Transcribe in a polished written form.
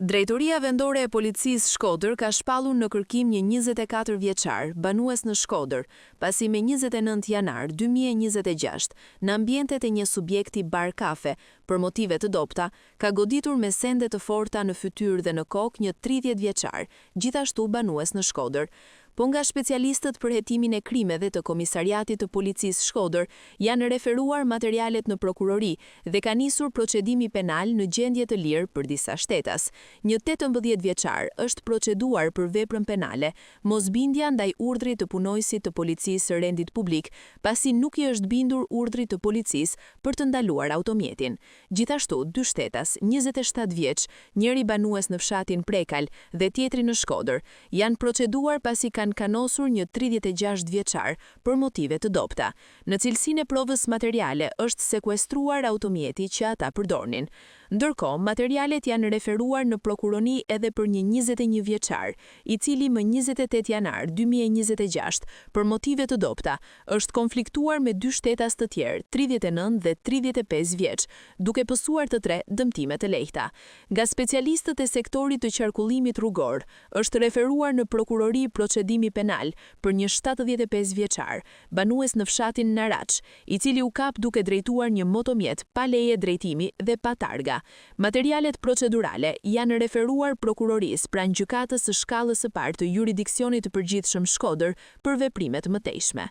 Drejtoria vendore e policisë Shkodër ka shpallur në kërkim një 24 vjeçar, banues në Shkodër, pasi me 29 janar 2026, në ambientet e një subjekti bar kafe, për motive të dobta, ka goditur me sende të forta në fytyrë dhe në kokë një 30 vjeçar, gjithashtu banues në Shkodër. Po nga specialistët për hetimin e krimeve të Komisariatit të Policisë Shkodër, janë referuar materialet në prokurori dhe ka nisur procedimi penal në gjendje të lirë për disa shtetas. Një 18 vjeçar është proceduar për veprën penale, mosbindja ndaj urdhrit të punojësit të policisë së rendit publik, pasi nuk i është bindur urdhrit të policisë për të ndaluar automjetin. Gjithashtu, dy shtetas, 27 vjeç, njëri banues në fshatin Prekal dhe tjetri në Shkodër, janë proceduar pasi kanë kanosur një 36 vjeçar për motive të dobta. Në cilësinë e provës materiale është sekuestruar automjeti që ata përdornin. Ndërkohë, materialet janë referuar në prokurori edhe për një 21 vjeçar, i cili më 28 janar 2026 për motive të dobta është konfliktuar me dy shtetas të tjerë, 39 dhe 35 vjeç, duke pësuar të tre dëmtime të lehta. Nga specialistët e sektorit të qarkullimit rrugor, është referuar në prokurori procedimi penal për një 75 vjeçar, banues në fshatin Naraç, i cili u kap duke drejtuar një motomjet pa leje drejtimi dhe pa targa. Materialet procedurale janë referuar prokurorisë pranë gjykatës së shkallës së parë të juridiksionit të përgjithshëm Shkodër për veprimet mëtejshme.